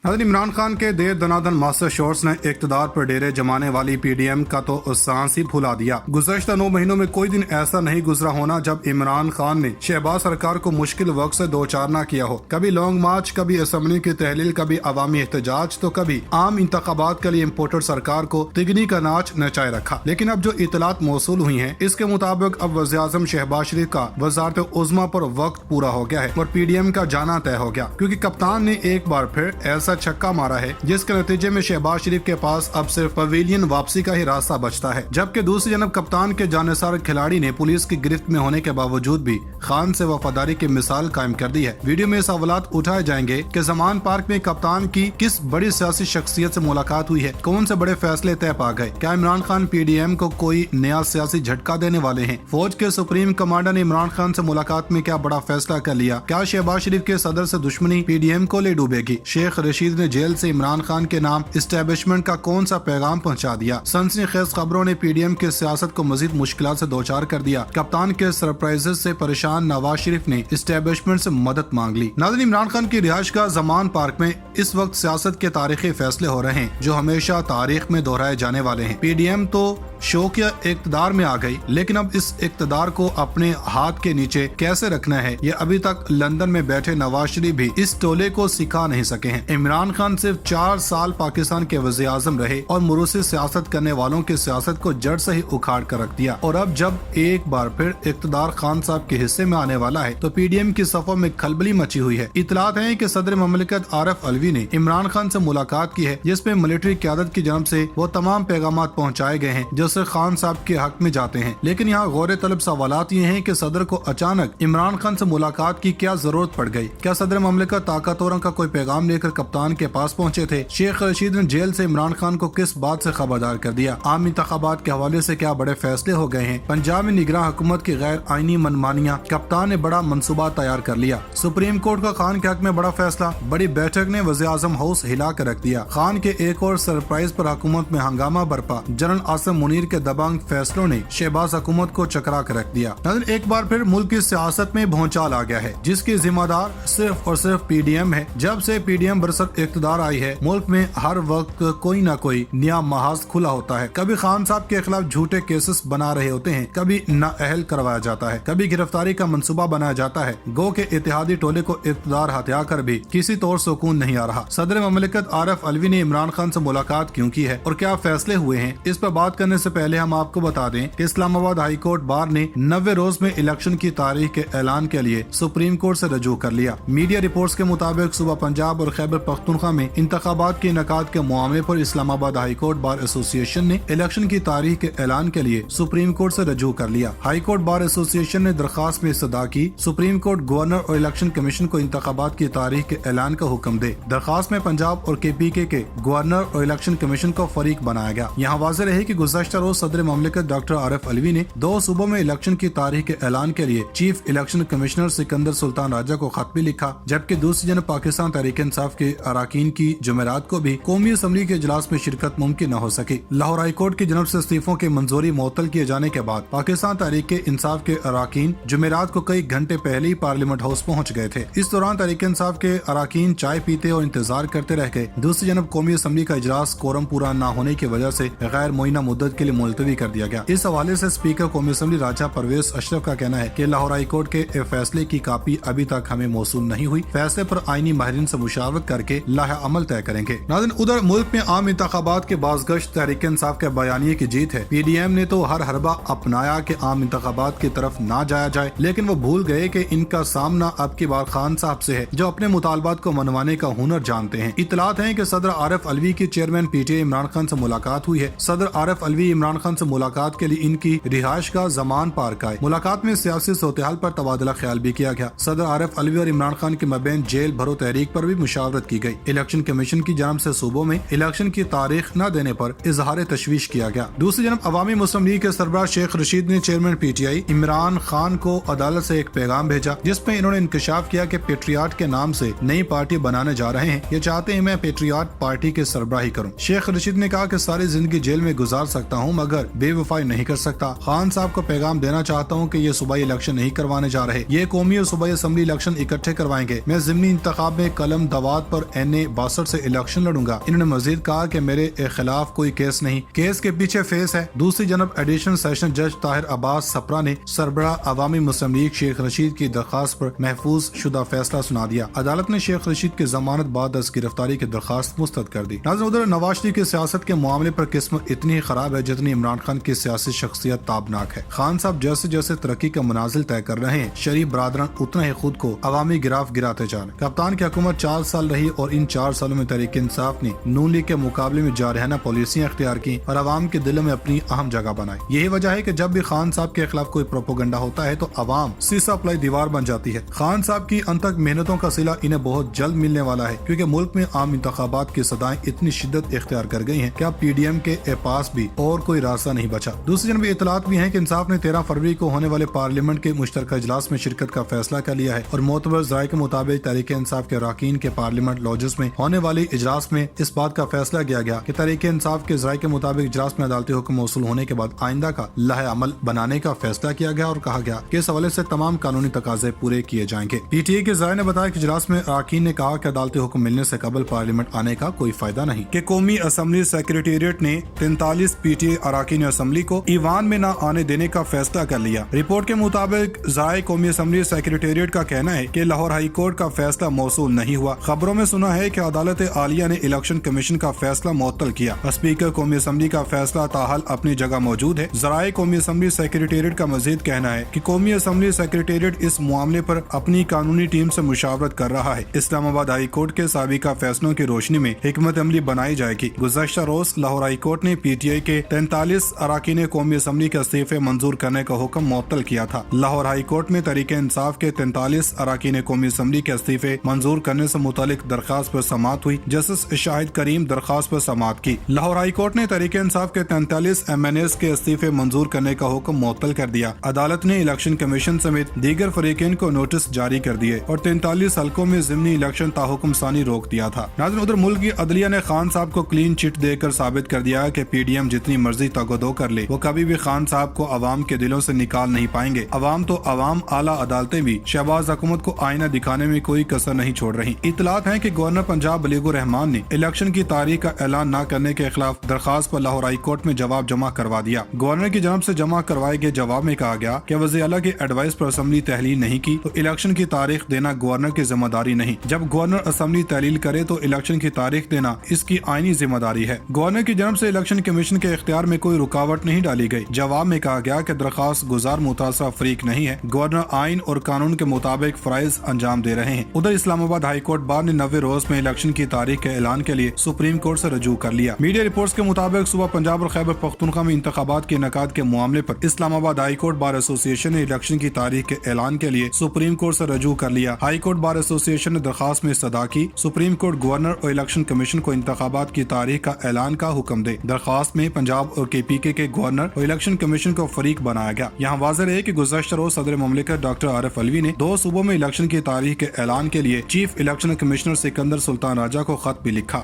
इमरान खान के देर दनादन master shots ने इक़्तिदार पर डेरे जमाने वाली पीडीएम का तो सांस ही फुला दिया। गुज़श्ता 9 महीनों में कोई दिन ऐसा नहीं गुजरा होना जब इमरान खान ने शहबाज सरकार को मुश्किल वक्त से दो चार ना किया हो। कभी लॉन्ग मार्च, कभी असम्बली की तहलील, कभी अवामी एहतजाज, तो कभी आम इंतखाबात के लिए इम्पोर्टेड सरकार को तिगनी का नाच नचाए रखा। लेकिन अब जो इतलात मौसूल हुई है इसके मुताबिक अब वज़ीर-ए-आज़म शहबाज शरीफ का वज़ारत उज़्मा पर वक्त पूरा हो गया है और पीडीएम का जाना तय हो गया, क्योंकि कप्तान ने एक बार फिर ऐसा छक्का मारा है जिसके नतीजे में शहबाज शरीफ के पास अब सिर्फ पवेलियन वापसी का ही रास्ता बचता है। जबकि दूसरी जानब कप्तान के जानेसार खिलाड़ी ने पुलिस की गिरफ्त में होने के बावजूद भी खान से वफादारी की मिसाल कायम कर दी है। वीडियो में सवालात उठाए जाएंगे कि ज़मान पार्क में कप्तान की किस बड़ी सियासी शख्सियत से मुलाकात हुई है, कौन से बड़े फैसले तय पा गए, क्या इमरान खान पीडीएम को कोई नया सियासी झटका देने वाले हैं, फौज के सुप्रीम कमांडर ने इमरान खान से मुलाकात में क्या बड़ा फैसला कर लिया, क्या शहबाज शरीफ के सदर से दुश्मनी पीडीएम को ले डूबेगी, शेख रशीद ने जेल से इमरान खान के नाम इस्टेब्लिशमेंट का कौन सा पैगाम पहुंचा दिया, सनसनीखेज खबरों ने पीडीएम की सियासत को मजीद मुश्किलात से दोचार कर दिया, कप्तान के सरप्राइजेस से परेशान नवाज शरीफ ने इस्टेब्लिशमेंट से मदद मांग ली। नाज़रीन, इमरान खान की रिहाइश का ज़मान पार्क में इस वक्त सियासत के तारीखी फैसले हो रहे हैं जो हमेशा तारीख में दोहराए जाने वाले हैं। पीडीएम तो शौकिया इक़्तिदार में आ गई, लेकिन अब इस इक़्तिदार को अपने हाथ के नीचे कैसे रखना है ये अभी तक लंदन में बैठे नवाज शरीफ भी इस टोले को सिखा नहीं सके हैं। इमरान खान सिर्फ 4 साल पाकिस्तान के वज़ीर आज़म रहे और मुरूसी सियासत करने वालों की सियासत को जड़ से ही उखाड़ कर रख दिया, और अब जब एक बार फिर इक़्तिदार खान साहब के हिस्से में आने वाला है तो पीडीएम की सफ़ों में खलबली मची हुई है। इतलात है कि सदर ममलिकत आरिफ अलवी ने इमरान खान से मुलाकात की है, जिसमें मिलिट्री क़यादत की जानब से वो तमाम पैगामात पहुँचाए गए हैं जो सिर्फ खान साहब के हक में जाते हैं। लेकिन यहाँ गौर तलब सवालात ये हैं कि सदर को अचानक इमरान खान से मुलाकात की क्या जरूरत पड़ गई। क्या सदर ममलिकत ताकतवरों का कोई पैगाम लेकर कप्तान के पास पहुँचे थे? शेख रशीद ने जेल से इमरान खान को किस बात से खबरदार कर दिया? आम इंतखाबात के हवाले से क्या बड़े फैसले हो गए हैं? पंजाब में निगरान हुकूमत की गैर आईनी मनमानियाँ, कप्तान ने बड़ा मनसूबा तैयार कर लिया। सुप्रीम कोर्ट का खान के हक में बड़ा फैसला, बड़ी बैठक ने वज़ीर आज़म हाउस हिला कर रख दिया। खान के एक और सरप्राइज पर हुकूमत में हंगामा बरपा, जनरल आसिम मुनीर के दबंग फैसलों ने शहबाज हुकूमत को चकरा कर रख दिया। एक बार फिर मुल्क की सियासत में भौचाल आ गया है जिसकी जिम्मेदार सिर्फ और सिर्फ पीडीएम है। जब से पीडीएम बरसत इक़्तिदार आई है मुल्क में हर वक्त कोई न कोई नया महाज खुला होता है। कभी खान साहब के खिलाफ झूठे केसेस बना रहे होते हैं, कभी नाअहल करवाया जाता है, कभी गिरफ्तारी का मंसूबा बनाया जाता है। गो के इत्तेहादी टोले को इक़्तिदार हत्या कर भी किसी तौर सुकून नहीं आ रहा। सदर ममलिकत आरिफ अलवी ने इमरान खान से मुलाकात क्यों की है और क्या फैसले हुए हैं, इस पर बात करने से पहले हम आपको बता दें कि इस्लामाबाद हाई कोर्ट बार ने 90 रोज में इलेक्शन की तारीख के ऐलान के लिए सुप्रीम कोर्ट से रजू कर लिया। मीडिया रिपोर्ट्स के मुताबिक सुबह पंजाब और खैबर पख्तूनख्वा में इंतखाबात के इनेकाद के मामले पर Islamabad high court bar association ने इलेक्शन की तारीख के ऐलान के लिए सुप्रीम कोर्ट से रजू कर लिया। हाई कोर्ट बार एसोसिएशन ने दरखास्त में इस्तदा की सुप्रीम कोर्ट गवर्नर और इलेक्शन कमीशन को इंतखाबात की तारीख के ऐलान का हुक्म दे। दरखास्त में पंजाब और KPK के गवर्नर और इलेक्शन कमीशन को फरीक बनाया गया। यहाँ वाज़ेह रहे कि गुज़श्ता रोज सदर ममलिकत डॉक्टर आरिफ अलवी ने 2 सूबों में इलेक्शन की तारीख के ऐलान के लिए chief election commissioner Sikandar Sultan Raja को खत भी लिखा, जबकि दूसरी जानब पाकिस्तान तहरीक इंसाफ के अराकीन की जुमेरात को भी कौमी असम्बली के इजलास में शिरकत मुमकिन न हो सकी। लाहौर हाई कोर्ट की जानब से इस्तीफों की मंजूरी मुअत्तल किए जाने के बाद पाकिस्तान तहरीक इंसाफ के अराकीन जुमेरात को कई घंटे पहले ही पार्लियामेंट हाउस पहुँच गए थे। इस दौरान तहरीक इंसाफ के अराकीन चाय पीते और इंतजार करते रह गए। दूसरी जानब कौमी असम्बली का इजलास कोरम पूरा न होने की वजह से गैर मुइना मुद्दत के लिए मुलतवी कर दिया गया। इस हवाले से स्पीकर कौमी असम्बली राजा परवेज अशरफ का कहना है कि लाहौर हाई कोर्ट के फैसले की कापी अभी तक हमें मौसूल नहीं हुई, फैसले पर आईनी माहिरीन से मुशावरत करके लाहे अमल तय करेंगे। नाज़रीन, उधर मुल्क में आम इंतखाबात के बाज़गश्त तहरीक इंसाफ के बयानिए की जीत है। पीडीएम ने तो हर हरबा अपनाया कि आम इंतखाबात की तरफ ना जाया जाए, लेकिन वो भूल गए कि इनका सामना अब की बार खान साहब से है जो अपने मुतालबात को मनवाने का हुनर जानते हैं। इतलात है कि सदर आरिफ अलवी की चेयरमैन PTI इमरान खान से मुलाकात हुई है। सदर आरिफ अलवी इमरान खान से मुलाकात के लिए इनकी रिहाइश का ज़मान पार्क आए। मुलाकात में सियासी सूरत-ए-हाल पर तबादला ख्याल भी किया गया। सदर आरिफ अलवी और इमरान खान के मबैन जेल भरो तहरीक पर भी मुशावरत की गई। इलेक्शन कमीशन की जानब से सूबों में इलेक्शन की तारीख न देने पर इजहार तशवीश किया गया। दूसरी जानब अवामी मुस्लिम लीग के सरबराह शेख रशीद ने चेयरमैन PTI इमरान खान को अदालत से एक पैगाम भेजा, जिसमें इन्होंने इंकशाफ किया कि पेट्रियाट के नाम से नई पार्टी बनाने जा रहे हैं। ये चाहते हैं मैं पेट्रियाट पार्टी के सरबराही करूँ। शेख रशीद ने कहा कि सारी जिंदगी जेल में गुजार सकता हूँ हूँ मगर बेवफाई नहीं कर सकता। खान साहब को पैगाम देना चाहता हूँ कि ये सूबाई इलेक्शन नहीं करवाने जा रहे, ये कौमी और सूबाई असम्बली इलेक्शन इकट्ठे करवाएंगे। मैं ज़िमनी इंतखाब में कलम दवात पर NA 62 से इलेक्शन लड़ूंगा। इन्होंने मजीद कहा कि मेरे खिलाफ कोई केस नहीं, केस के पीछे फेस है। दूसरी जनब एडिशनल सेशन जज ताहिर अब्बास सप्रा ने सरबराह अवामी मुस्लिम लीग शेख रशीद की दरखास्त पर महफूज शुदा फैसला सुना दिया। अदालत ने शेख रशीद की जमानत बाद गिरफ्तारी की दरखास्त मुस्तरद कर दी। नाज़रीन, उधर नवाज शरीफ की सियासत के मामले पर किस्मत इतनी ही खराब है जितनी इमरान खान की सियासी शख्सियत ताबनाक है। खान साहब जैसे जैसे तरक्की का मनाजिल तय कर रहे हैं, शरीफ बरादरान उतना ही खुद को अवामी गिराफ गिराते जा रहे। कप्तान की हुकूमत 4 साल रही और इन 4 सालों में तहरीक इंसाफ ने नून लीग के मुकाबले में जारहाना पॉलिसियां अख्तियार की और अवाम के दिलों में अपनी अहम जगह बनाई। यही वजह है कि जब भी खान साहब के खिलाफ कोई प्रोपोगंडा होता है तो अवाम सीसा पलाई दीवार बन जाती है। खान साहब की अनथक मेहनतों का सिला इन्हें बहुत जल्द मिलने वाला है, क्योंकि मुल्क में आम इंतखाबात की सदाएं इतनी शिद्दत इख्तियार कर गई हैं कि अब PDM के पास भी और कोई रास्ता नहीं बचा। दूसरी जनब इतलात भी हैं कि इंसाफ ने 13 फरवरी को होने वाले पार्लियामेंट के मुश्तरका इजलास में शिरकत का फैसला कर लिया है और मोतबर ज़राए के मुताबिक तहरीक इंसाफ के अरकान के पार्लियामेंट लॉजेस में होने वाली इजलास में इस बात का फैसला किया गया कि तहरीक इंसाफ के ज़राए के मुताबिक इजलास में अदालती हुक्म मौसूल होने के बाद आइंदा का लाहे अमल बनाने का फैसला किया गया और कहा गया कि इस हवाले से तमाम कानूनी तकाजे पूरे किए जाएंगे। PTA के ज़राए ने बताया कि इजलास में अरकान ने कहा कि अदालती हुक्म मिलने से कबल पार्लियामेंट आने का कोई फायदा नहीं। कि कौमी असम्बली सेक्रेटेरिएट ने 43 PTA अरकान असम्बली को ईवान में न आने देने का फैसला कर लिया। रिपोर्ट के मुताबिक ज़राए कौमी असम्बली सेक्रेटेरिएट का कहना है कि लाहौर हाई कोर्ट का फैसला मौसूल नहीं हुआ। खबरों में सुना है कि अदालत आलिया ने इलेक्शन कमीशन का फैसला मुअत्तल किया। स्पीकर कौमी असम्बली का फैसला ताहाल अपनी जगह मौजूद है। ज़राए कौमी असम्बली सेक्रेटेरिएट का मजीद कहना है कि कौमी असम्बली सेक्रेटेरिएट इस मामले पर अपनी कानूनी टीम से मुशावरत कर रहा है। इस्लामाबाद हाई कोर्ट के साबिका फैसलों की रोशनी में हिकमत अमली बनाई जाएगी। गुज़श्ता रोज लाहौर हाई कोर्ट ने PTA के 43 अरकान कौमी असम्बली के इस्तीफे मंजूर करने का हुक्म मुअत्तल किया था। लाहौर हाई कोर्ट में तहरीक इंसाफ के 43 अरकान कौमी असम्बली के इस्तीफे मंजूर करने से मुतालिक दरखास्त पर समाअत हुई। जस्टिस शाहिद करीम दरखास्त पर समाअत की। लाहौर हाई कोर्ट ने तहरीक इंसाफ के 43 MNAs के इस्तीफे मंजूर करने का हुक्म मुअत्तल कर दिया। अदालत ने इलेक्शन कमीशन समेत दीगर फरीकैन को नोटिस जारी कर दिए और 43 हल्कों में ज़िमनी इलेक्शन ताहुकुम सानी रोक दिया था। नाज़रीन, उधर मुल्क की अदलिया ने खान साहब को क्लीन चिट देकर साबित कर दिया कि PDM जितनी मर्जी तगदो कर ले, वो कभी भी खान साहब को अवाम के दिलों से निकाल नहीं पाएंगे। अवाम तो अवाम, आला अदालतें भी शहबाज हुकूमत को आईना दिखाने में कोई कसर नहीं छोड़ रही। इतलात है कि गवर्नर पंजाब बलीगुर रहमान ने इलेक्शन की तारीख का ऐलान न करने के खिलाफ दरखास्त पर लाहौर हाई कोर्ट में जवाब जमा करवा दिया। गवर्नर की जानब से जमा करवाए गए जवाब में कहा गया कि वज़ीर आला की एडवाइस पर असम्बली तहलील नहीं की तो इलेक्शन की तारीख देना गवर्नर की जिम्मेदारी नहीं। जब गवर्नर असम्बली तहलील करे तो इलेक्शन की तारीख देना इसकी आईनी जिम्मेदारी है। गवर्नर की जानब से इलेक्शन कमीशन के इख्तियार में कोई रुकावट नहीं डाली गई। जवाब में कहा गया कि दरखास्त गुजार मुतासरा फरीक नहीं है। गवर्नर आइन और कानून के मुताबिक फराइज अंजाम दे रहे हैं। उधर इस्लामाबाद हाई कोर्ट बार ने 90 रोज में इलेक्शन की तारीख के ऐलान के लिए सुप्रीम कोर्ट से रजू कर लिया। मीडिया रिपोर्ट्स के मुताबिक सुबह पंजाब और खैबर पख्तूनख्वा में इंतखाबात के इनेकाद के मामले पर Islamabad high court bar association ने इलेक्शन की तारीख के ऐलान के लिए सुप्रीम कोर्ट से रजू कर लिया। हाई कोर्ट बार एसोसिएशन ने दरखास्त में सदा की सुप्रीम कोर्ट गवर्नर और इलेक्शन कमीशन को इंतखाबात की तारीख का ऐलान का हुक्म दे। दरखास्त में पंजाब और KPK के गवर्नर और इलेक्शन कमीशन को फरीक बनाया गया। यहाँ वाज़ेह है कि गुज़श्ता रोज सदर मुमलिकत डॉक्टर आरिफ अलवी ने 2 सूबों में इलेक्शन की तारीख के ऐलान के लिए chief election commissioner Sikandar Sultan Raja को खत भी लिखा।